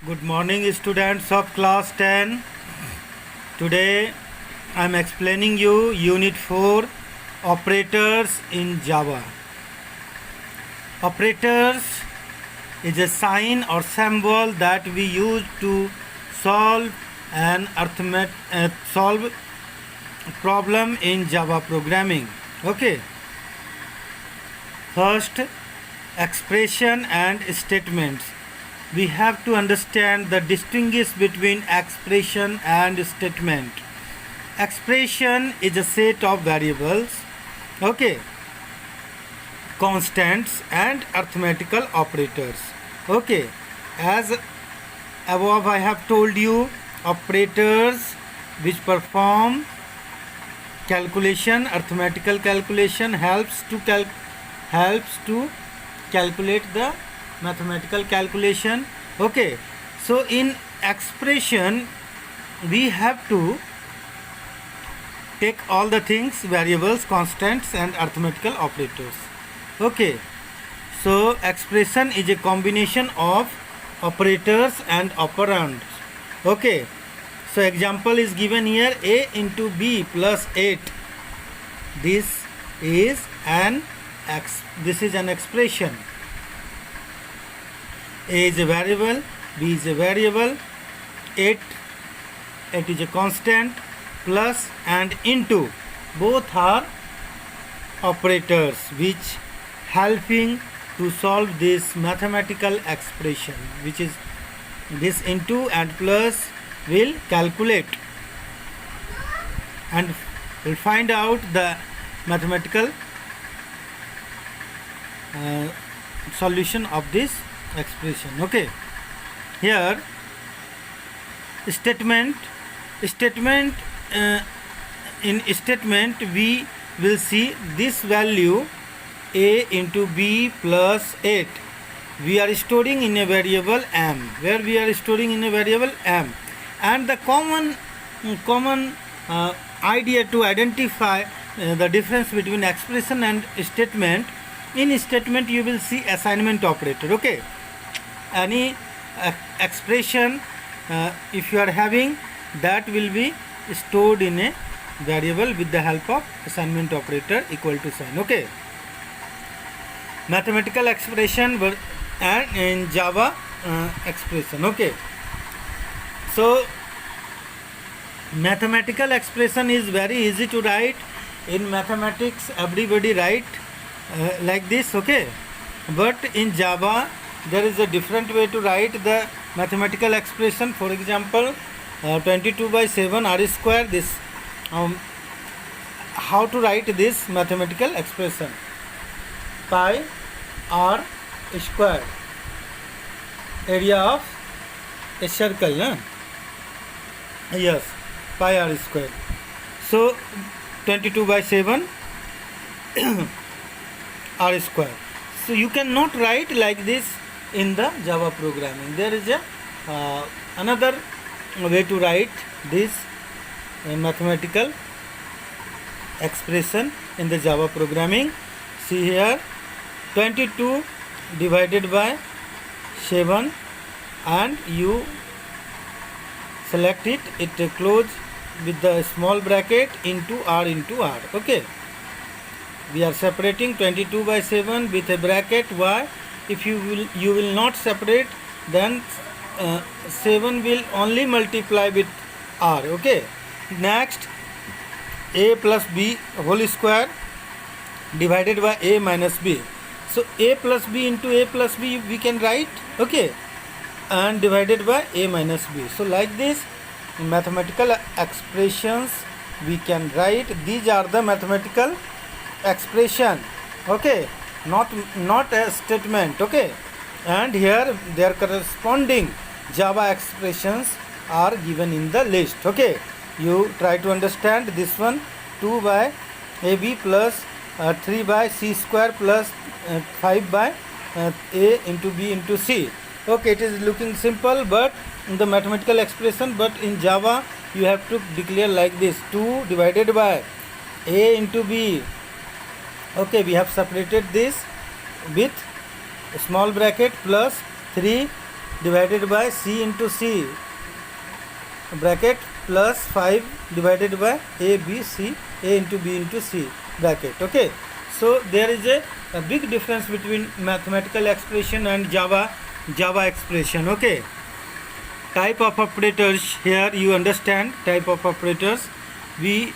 Good morning, students of class 10. Today I am explaining you Unit 4 Operators in Java. Operators is a sign or symbol that we use to solve an solve problem in Java programming. Okay. First, expression and statements. We have to understand the distinguish between expression and statement. Expression is a set of variables, okay, constants and arithmetical operators. Okay, as above I have told you, operators which perform calculation, arithmetical calculation helps to calculate the mathematical calculation. Okay, so in expression we have to take all the things, variables, constants and arithmetical operators. Okay, so expression is a combination of operators and operands. Okay, so example is given here: a into b plus 8. This is an expression. A is a variable, b is a variable, 8 is a constant, plus and into, both are operators which helping to solve this mathematical expression, which is this into and plus will calculate and will find out the mathematical solution of this expression. Okay, here statement in statement we will see this value a into b plus 8 we are storing in a variable m, where we are storing in a variable m, and the common idea to identify the difference between expression and statement. In statement you will see assignment operator. Okay, any expression if you are having, that will be stored in a variable with the help of assignment operator equal to sign. Okay, mathematical expression and in Java expression. Okay, so mathematical expression is very easy to write. In mathematics everybody write like this. Okay, but in Java there is a different way to write the mathematical expression. For example, 22 by 7 r square, this how to write this mathematical expression: pi r square, area of a circle, yes, pi r square. So 22 by 7 r square. So you cannot write like this in the Java programming. There is a another way to write this mathematical expression in the Java programming. See here, 22 divided by 7, and you select it, close with the small bracket into r. Okay, we are separating 22 by 7 with a bracket. Why? If you will not separate, then 7 will only multiply with r. Okay, next, a plus b whole square divided by a minus b. So a plus b into a plus b we can write. Okay, and divided by a minus b. So like this mathematical expressions we can write. These are the mathematical expression. Okay, not a statement. Okay, and here their corresponding Java expressions are given in the list. Okay, you try to understand this one: 2 by ab plus 3 by c square plus 5 by a into b into c. Okay, it is looking simple, but in the mathematical expression, but in Java you have to declare like this: 2 divided by a into b. Okay, we have separated this with a small bracket plus 3 divided by C into C bracket plus 5 divided by A into B into C bracket. Okay, so there is a big difference between mathematical expression and Java expression. Okay, type of operators, here you understand type of operators. We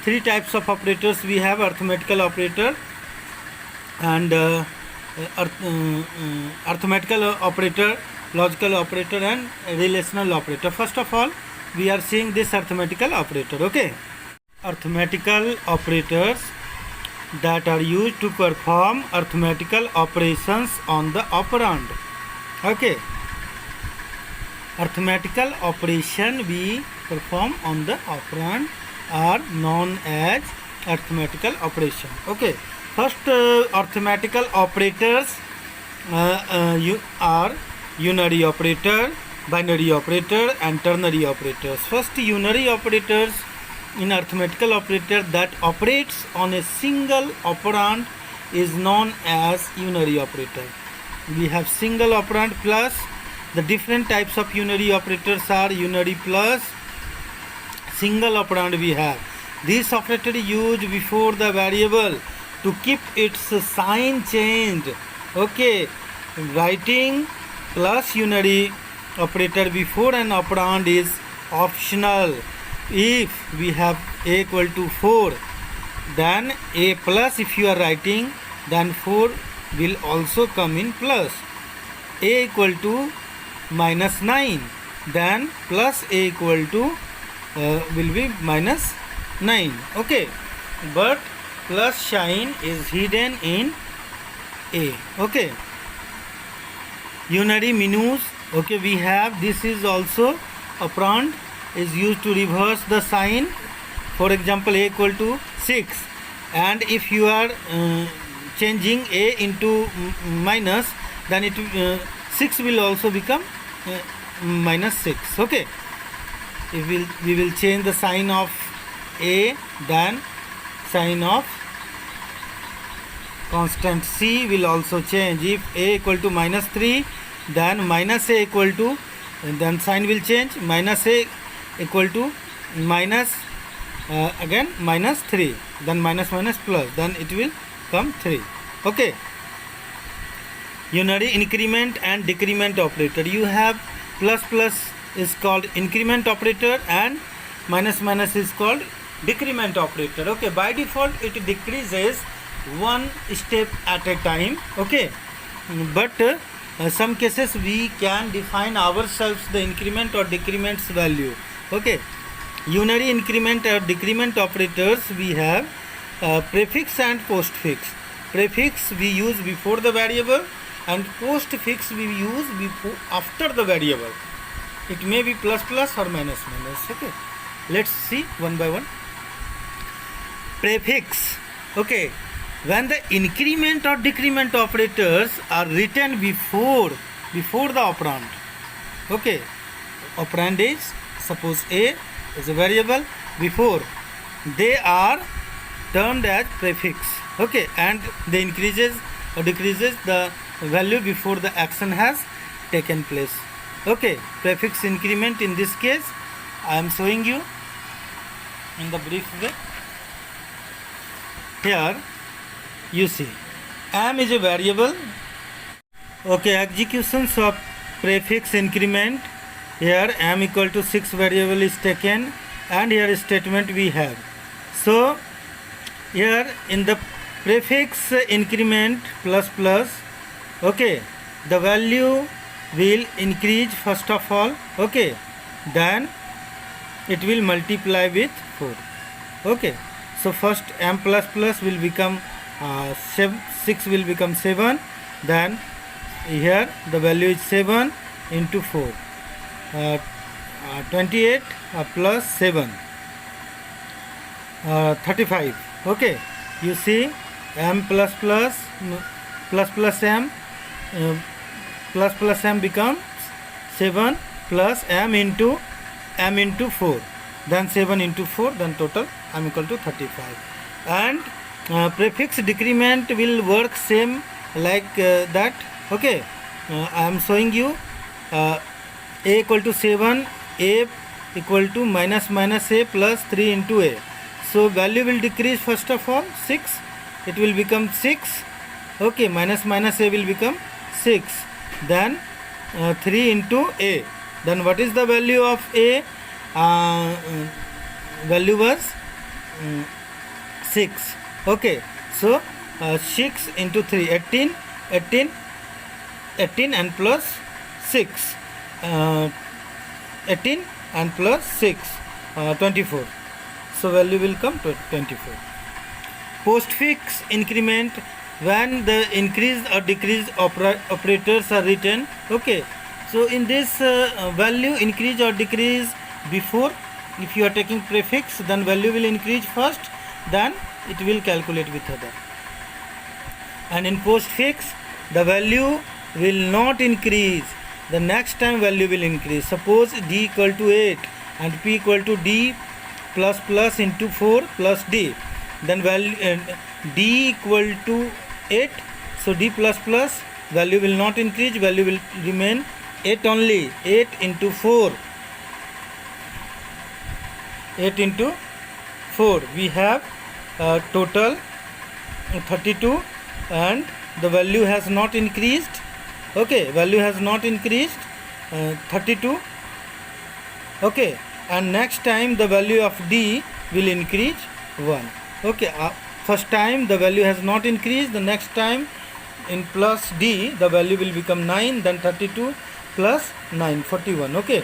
three types of operators we have: arithmetical operator and arithmetical operator, logical operator and relational operator. First of all, we are seeing this arithmetical operator. Okay, arithmetical operators that are used to perform arithmetical operations on the operand. Okay, arithmetical operation we perform on the operand are known as arithmetical operation. Okay, first arithmetical operators are unary operator, binary operator and ternary operators. First, unary operators in arithmetical operator that operates on a single operand is known as unary operator. We have single operand plus. The different types of unary operators are unary plus, single operand we have. This operator is used before the variable to keep its sign changed. Okay, writing plus unary operator before an operand is optional. If we have a equal to 4, then a plus, if you are writing, then 4 will also come in plus. A equal to minus 9, then plus a equal to will be minus 9. Okay, but plus sign is hidden in a. Okay, unary minus. Okay, we have, this is also operand is used to reverse the sign. For example, a equal to 6, and if you are changing a into minus, then it 6 will also become minus 6. Okay, if we will change the sign of a, then sign of constant C will also change. If a equal to minus 3, then minus a equal to, then sign will change, minus a equal to minus again minus 3, then minus minus plus, then it will come 3. Okay, unary increment and decrement operator. You have plus plus is called increment operator and minus minus is called decrement operator. Okay, by default it decreases one step at a time. Okay, but some cases we can define ourselves the increment or decrements value. Okay, unary increment or decrement operators we have prefix and postfix. Prefix we use before the variable and postfix we use before after the variable. It may be plus plus or minus minus. Okay, let's see one by one. Prefix. Okay, when the increment or decrement operators are written before the operand. Okay, operand is, suppose a is a variable, before they are termed as prefix. Okay, and they increases or decreases the value before the action has taken place. Okay, prefix increment in this case I am showing you in the brief way. Here you see m is a variable. Okay, executions of prefix increment. Here m equal to 6 variable is taken, and here statement we have. So here in the prefix increment plus plus, okay, the value will increase first of all. Okay, then it will multiply with 4. Okay, so first m plus plus will become 6 will become 7, then here the value is 7 into 4, 28 plus 7, 35. Okay, you see m plus plus m plus plus m becomes 7 plus m into 4, then 7 into 4, then total m equal to 35. And prefix decrement will work same like that. Okay, I am showing you a equal to 7, a equal to minus a plus 3 into a. So value will decrease first of all 6, it will become 6. Okay, minus a will become 6. Then 3 into a. Then what is the value of a? Value was 6. Okay, so 6 into 3, 18 and plus 6, 18 and plus 6, 24. So value will come to 24. Postfix increment, when the increased or decreased operators are written. Okay, so in this value increase or decrease before, if you are taking prefix, then value will increase first, then it will calculate with other. And in postfix, the value will not increase, the next time value will increase. Suppose d equal to 8 and p equal to d plus plus into 4 plus d, then value d equal to 8, so d plus plus value will not increase, value will remain 8 only. 8 into 4, 8 into 4, we have total 32, and the value has not increased. Okay, value has not increased, 32. Okay, and next time the value of d will increase 1. Okay, first time the value has not increased, the next time in plus d the value will become 9, then 32 plus 9, 41. Okay,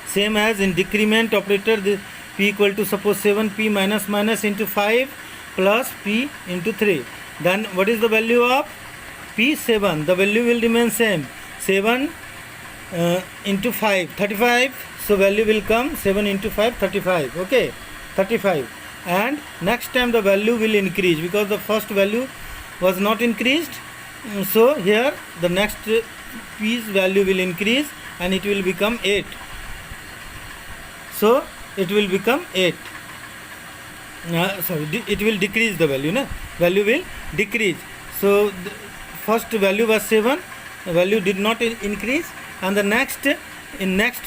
same as in decrement operator, the p equal to suppose 7p minus into 5 plus p into 3, then what is the value of p? 7. The value will remain same, 7 into 5, 35. So value will come 7 into 5, 35. Okay, 35. And next time the value will increase, because the first value was not increased. So here the next p's value will increase and it will become 8. So it will become 8. It will decrease the value. Value will decrease. So the first value was 7, the value did not increase, and the next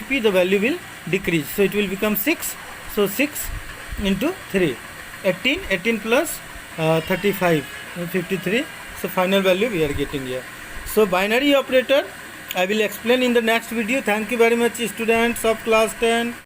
p the value will decrease. So it will become 6. So 6 into 3, 18 plus 35, 53. So final value we are getting here. So binary operator I will explain in the next video. Thank you very much, students of class 10.